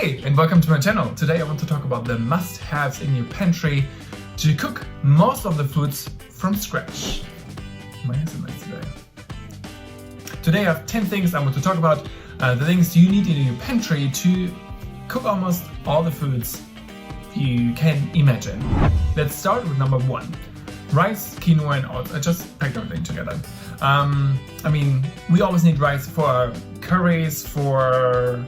Hi and welcome to my channel. Today I want to talk about the must-haves in your pantry to cook most of the foods from scratch. My hair's nice today. Today I have 10 things I want to talk about, the things you need in your pantry to cook almost all the foods you can imagine. Let's start with number 1. Rice, quinoa and oats. I just packed everything together. We always need rice for curries, for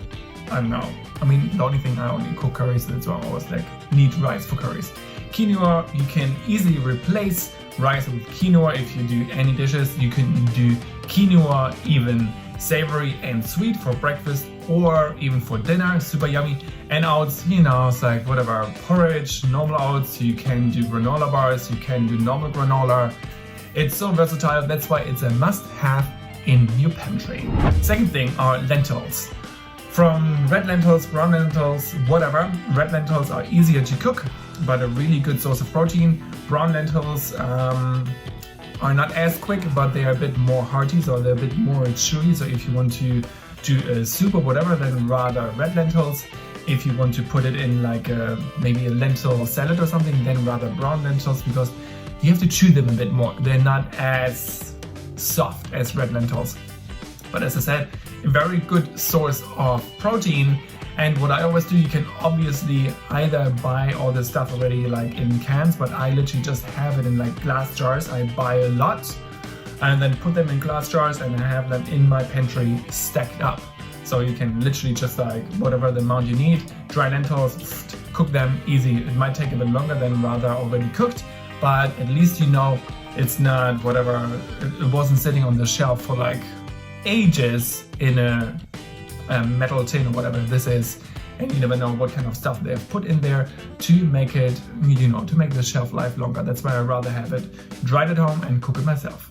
the only thing I only cook curries, that's why I always need rice for curries. Quinoa, you can easily replace rice with quinoa if you do any dishes. You can do quinoa even savory and sweet for breakfast or even for dinner, super yummy. And oats, it's like whatever, porridge, normal oats, you can do granola bars, you can do normal granola. It's so versatile, that's why it's a must-have in your pantry. Second thing are lentils. From red lentils, brown lentils, whatever. Red lentils are easier to cook, but a really good source of protein. Brown lentils are not as quick, but they are a bit more hearty, so they're a bit more chewy. So if you want to do a soup or whatever, then rather red lentils. If you want to put it in maybe a lentil salad or something, then rather brown lentils, because you have to chew them a bit more. They're not as soft as red lentils. But as I said, a very good source of protein. And what I always do, you can obviously either buy all the stuff already in cans, but I literally just have it in glass jars. I buy a lot and then put them in glass jars and I have them in my pantry stacked up. So you can literally just whatever the amount you need, dry lentils, cook them easy. It might take a bit longer than rather already cooked, but at least it's not whatever, it wasn't sitting on the shelf for ages in a metal tin or whatever this is, and you never know what kind of stuff they've put in there to make it, to make the shelf life longer. That's why I rather have it dried at home and cook it myself.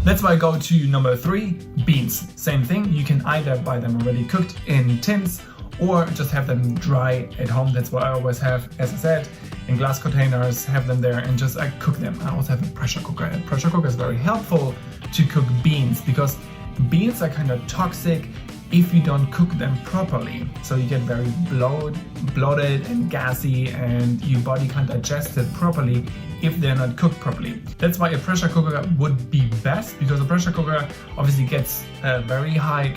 That's why I go to number 3, beans. Same thing, you can either buy them already cooked in tins or just have them dry at home. That's what I always have, as I said, in glass containers, have them there and just cook them. I also have a pressure cooker. A pressure cooker is very helpful to cook beans because beans are kind of toxic if you don't cook them properly. So you get very bloated and gassy, and your body can't digest it properly if they're not cooked properly. That's why a pressure cooker would be best, because a pressure cooker obviously gets to a very high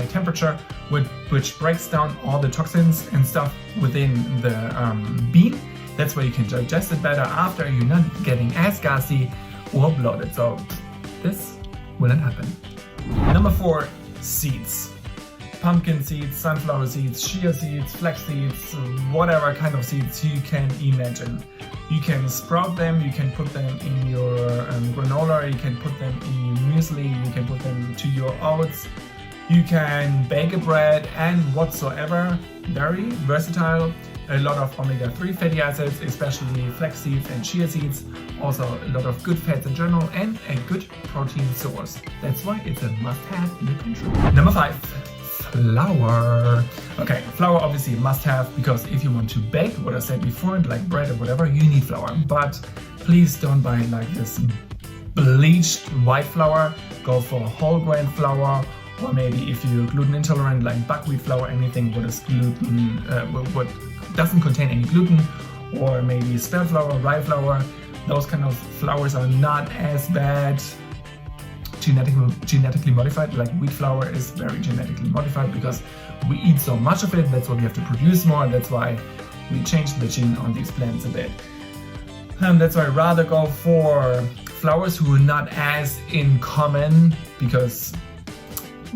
temperature, which breaks down all the toxins and stuff within the bean. That's why you can digest it better after. You're not getting as gassy or bloated. So this will not happen. Number 4, seeds. Pumpkin seeds, sunflower seeds, chia seeds, flax seeds, whatever kind of seeds you can imagine. You can sprout them, you can put them in your granola, you can put them in your muesli, you can put them to your oats, you can bake a bread and whatsoever. Very versatile. A lot of omega-3 fatty acids, especially flax seeds and chia seeds. Also a lot of good fats in general and a good protein source. That's why it's a must-have in your pantry. Number 5, flour. Okay, flour obviously a must-have, because if you want to bake, what I said before, like bread or whatever, you need flour. But please don't buy this bleached white flour. Go for whole grain flour, or maybe if you're gluten intolerant, like buckwheat flour, anything what is gluten, what doesn't contain any gluten, or maybe spelt flour, rye flour. Those kind of flours are not as bad genetically modified. Like wheat flour is very genetically modified because we eat so much of it. That's why we have to produce more. That's why we change the gene on these plants a bit. That's why I rather go for flours who are not as in common, because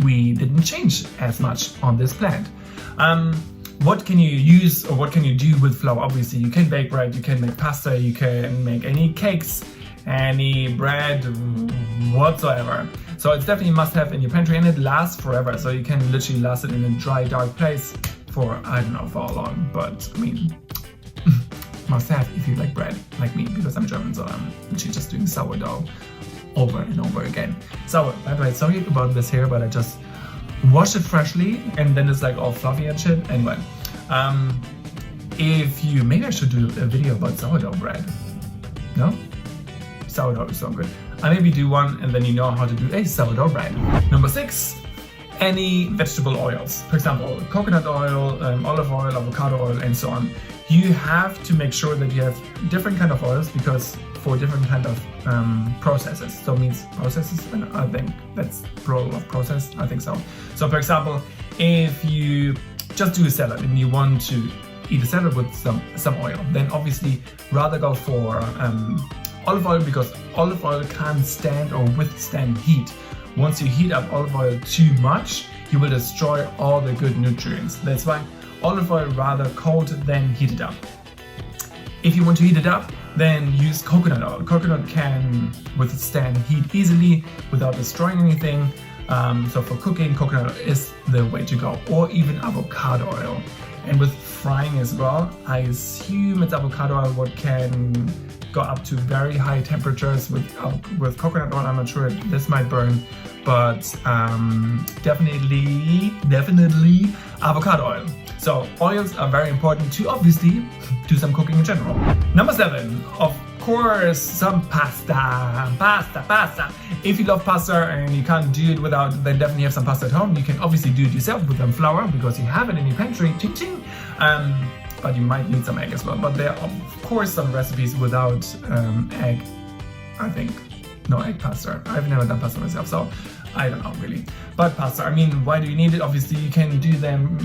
we didn't change as much on this plant. What can you use, or what can you do with flour? Obviously you can bake bread, you can make pasta, you can make any cakes, any bread whatsoever. So it's definitely a must-have in your pantry, and it lasts forever. So you can literally last it in a dry, dark place for, I don't know for how long, but must-have if you like bread, like me, because I'm German, so I'm literally just doing sourdough over and over again. So, by the way, sorry about this here, but I just wash it freshly and then it's all fluffy and shit. Anyway, maybe I should do a video about sourdough bread. No? Sourdough is so good. I maybe do one and then you know how to do a sourdough bread. Number 6, any vegetable oils, for example, coconut oil, olive oil, avocado oil, and so on. You have to make sure that you have different kind of oils because for different kind of processes. So it means processes, and I think that's plural of process, I think so. So for example, if you just do a salad and you want to eat a salad with some oil, then obviously rather go for olive oil, because olive oil can't stand or withstand heat. Once you heat up olive oil too much, you will destroy all the good nutrients. That's why olive oil rather cold than heated up. If you want to heat it up, then use coconut oil. Coconut can withstand heat easily without destroying anything. So for cooking, coconut oil is the way to go, or even avocado oil. And with frying as well, I assume it's avocado oil what can go up to very high temperatures. With coconut oil, I'm not sure, this might burn, but definitely avocado oil. So oils are very important to obviously do some cooking in general. Number 7, of course, some pasta. If you love pasta and you can't do it without, then definitely have some pasta at home. You can obviously do it yourself with some flour because you have it in your pantry. Ching ching. But you might need some egg as well. But there are of course some recipes without egg. I think no egg pasta. I've never done pasta myself, so I don't know really. But pasta, I mean, why do you need it? Obviously you can do them.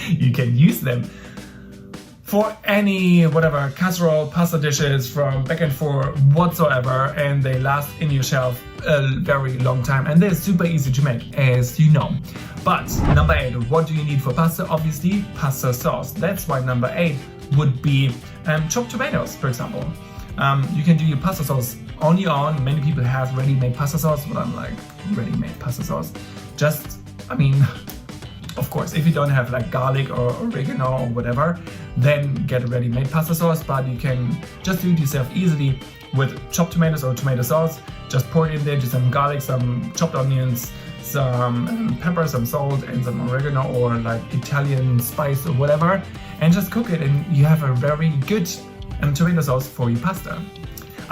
You can use them for any whatever casserole, pasta dishes from back and forth whatsoever, and they last in your shelf a very long time, and they're super easy to make, as you know. But number 8, what do you need for pasta? Obviously pasta sauce. That's why number 8 would be chopped tomatoes, for example. You can do your pasta sauce on your own. Many people have ready-made pasta sauce, but I'm like, ready-made pasta sauce? Of course, if you don't have like garlic or oregano or whatever, then get a ready-made pasta sauce, but you can just do it yourself easily with chopped tomatoes or tomato sauce. Just pour it in there, just some garlic, some chopped onions, some pepper, some salt, and some oregano or like Italian spice or whatever, and just cook it, and you have a very good tomato sauce for your pasta.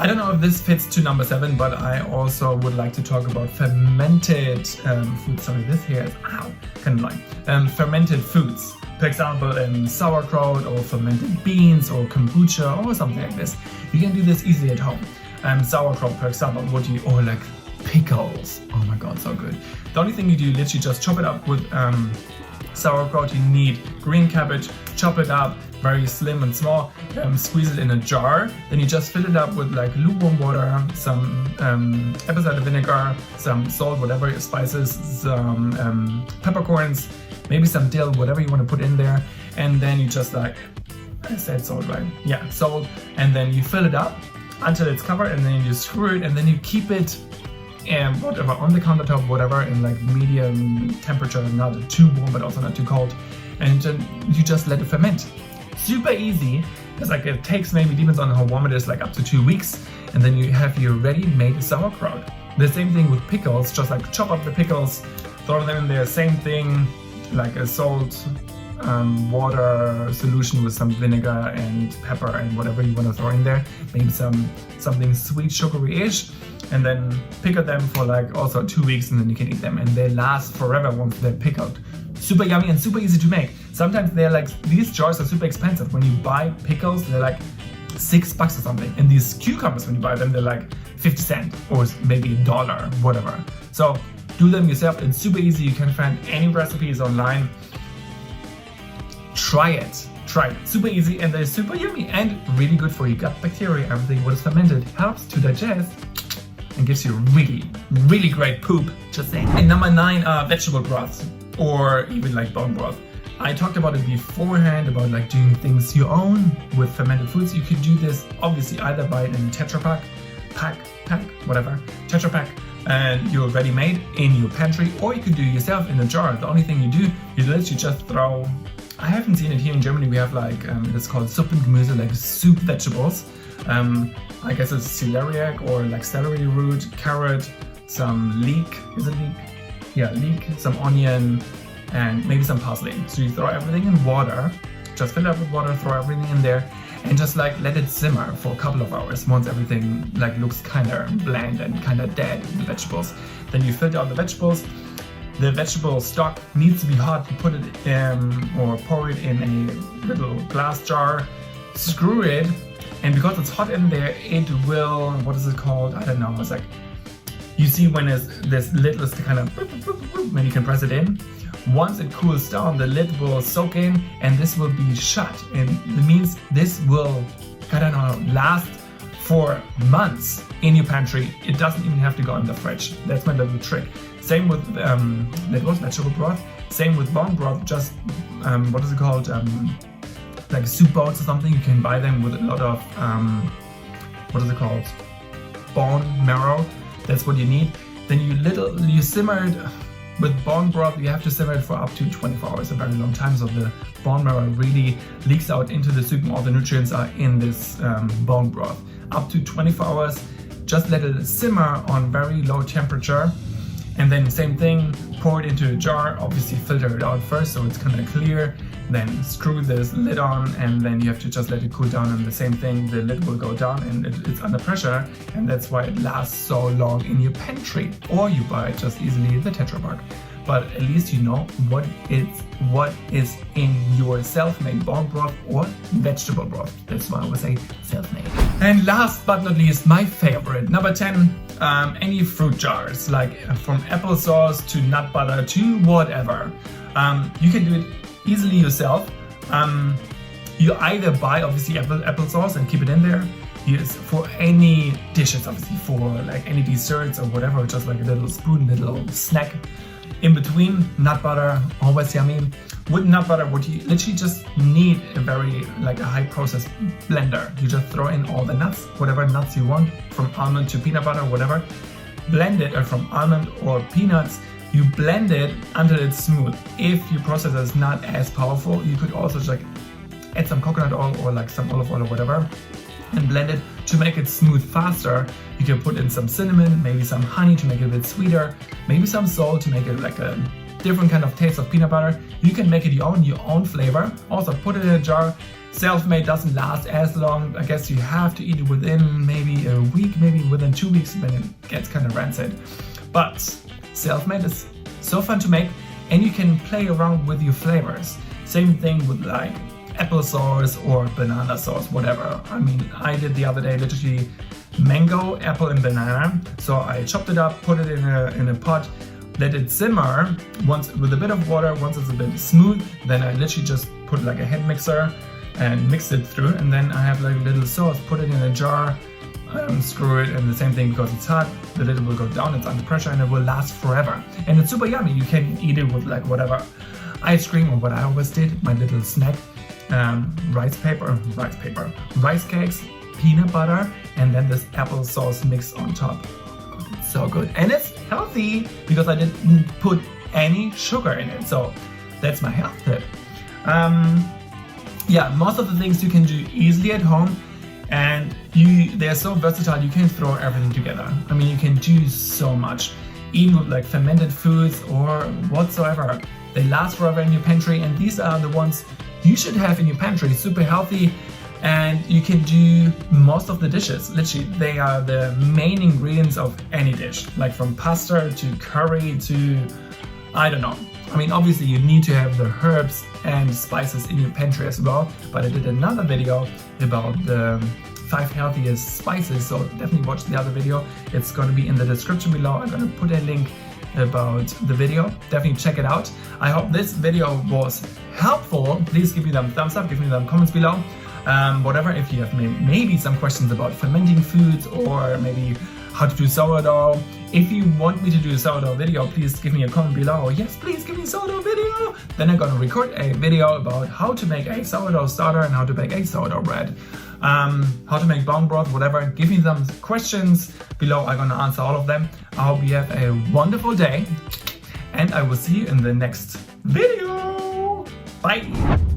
I don't know if this fits to number 7, but I also would like to talk about fermented foods. Sorry, this here is kind of like fermented foods. For example, sauerkraut or fermented beans or kombucha or something like this. You can do this easily at home. Sauerkraut, for example, or like pickles. Oh my god, so good. The only thing you do, literally just chop it up with sauerkraut. You need green cabbage, chop it up very slim and small, squeeze it in a jar, then you just fill it up with like lukewarm water, some apple cider vinegar, some salt, whatever your spices, some peppercorns, maybe some dill, whatever you want to put in there, and then you just like, I said salt, right? Yeah, salt, and then you fill it up until it's covered, and then you screw it, and then you keep it whatever on the countertop, whatever, in like medium temperature, not too warm but also not too cold, and then you just let it ferment. Super easy. It's like, it takes maybe, depends on how warm it is, like up to 2 weeks, and then you have your ready-made sauerkraut. The same thing with pickles, just like chop up the pickles, throw them in there, same thing, like a salt, water solution with some vinegar and pepper and whatever you want to throw in there, maybe something sweet, sugary-ish, and then pickle them for like also 2 weeks, and then you can eat them, and they last forever once they're pickled. Super yummy and super easy to make. Sometimes they're like, these jars are super expensive. When you buy pickles, they're like $6 or something, and these cucumbers, when you buy them, they're like 50 cents or maybe $1, whatever. So do them yourself. It's super easy. You can find any recipes online. Try it. Super easy, and they're super yummy and really good for your gut bacteria. Everything what is fermented helps to digest and gives you really great poop. Just saying. And number 9, vegetable broths, or even like bone broth. I talked about it beforehand about like doing things your own with fermented foods. You could do this obviously either buy it in a Tetra Pak, Tetra Pak, and you're ready made in your pantry, or you could do it yourself in a jar. The only thing you do is literally just throw, I haven't seen it here in Germany, we have like, it's called Suppe und Gemüse, like soup vegetables. I guess it's celeriac or like celery root, carrot, some leek, is it leek? Yeah, leek, some onion, and maybe some parsley. So you throw everything in water, just fill it up with water, throw everything in there, and just like let it simmer for a couple of hours. Once everything like looks kind of bland and kind of dead, the vegetables, then you filter out the vegetables. The vegetable stock needs to be hot. You put it or pour it in a little glass jar, screw it, and because it's hot in there, it will, what is it called? I don't know. It's like, you see when this lid is kind of, when you can press it in. Once it cools down, the lid will soak in and this will be shut. And it means this will, I don't know, last for months in your pantry. It doesn't even have to go in the fridge. That's my little trick. Same with that was vegetable broth. Same with bone broth. Just what is it called? Like soup bowls or something. You can buy them with a lot of what is it called? Bone marrow. That's what you need. Then you simmer it. With bone broth, you have to simmer it for up to 24 hours, a very long time. So the bone marrow really leaks out into the soup and all the nutrients are in this bone broth. Up to 24 hours, just let it simmer on very low temperature. And then same thing, pour it into a jar, obviously filter it out first so it's kind of clear. Then screw this lid on and then you have to just let it cool down, and the same thing, the lid will go down and it's under pressure, and that's why it lasts so long in your pantry. Or you buy just easily the Tetra Pak. But at least you know what is in your self-made bone broth or vegetable broth. That's why I would say self-made. And last but not least, my favorite, number 10, any fruit jars, like from applesauce to nut butter to whatever. You can do it easily yourself. You either buy obviously applesauce and keep it in there. Use for any dishes, obviously for like any desserts or whatever, just like a little spoon, little snack. In between, nut butter, always yummy. With nut butter, what you literally just need a very like a high process blender. You just throw in all the nuts, whatever nuts you want, from almond to peanut butter, whatever. Blend it, or from almond or peanuts. You blend it until it's smooth. If your processor is not as powerful, you could also just like add some coconut oil or like some olive oil or whatever, and blend it to make it smooth faster. You can put in some cinnamon, maybe some honey to make it a bit sweeter, maybe some salt to make it like a different kind of taste of peanut butter. You can make it your own flavor. Also put it in a jar. Self-made doesn't last as long. I guess you have to eat it within maybe a week, maybe within 2 weeks, then it gets kind of rancid. But self-made is so fun to make, and you can play around with your flavors. Same thing with like applesauce or banana sauce, whatever. I mean, I did the other day literally mango, apple and banana. So I chopped it up, put it in a pot, let it simmer once with a bit of water. Once it's a bit smooth, then I literally just put like a hand mixer and mix it through, and then I have like a little sauce, put it in a jar, screw it, and the same thing, because it's hot, the lid will go down, it's under pressure, and it will last forever. And it's super yummy. You can eat it with like whatever, ice cream, or what I always did, my little snack, rice cakes, peanut butter, and then this applesauce mix on top. It's so good, and it's healthy because I didn't put any sugar in it. So that's my health tip. Yeah, most of the things you can do easily at home, and they're so versatile. You can throw everything together. I mean, you can do so much, even with like fermented foods or whatsoever. They last forever in your pantry, and these are the ones you should have in your pantry. Super healthy, and you can do most of the dishes. Literally, they are the main ingredients of any dish, like from pasta to curry to, I don't know. I mean, obviously you need to have the herbs and spices in your pantry as well, but I did another video about the 5 healthiest spices, so definitely watch the other video. It's going to be in the description below. I'm going to put a link about the video. Definitely check it out. I hope this video was helpful. Please give me them thumbs up, give me them comments below. Whatever, if you have maybe some questions about fermenting foods, or maybe how to do sourdough. If you want me to do a sourdough video, please give me a comment below. Yes, please give me a sourdough video. Then I'm gonna record a video about how to make a sourdough starter and how to bake a sourdough bread. How to make bone broth, whatever. Give me some questions below. I'm gonna answer all of them. I hope you have a wonderful day, and I will see you in the next video. Bye.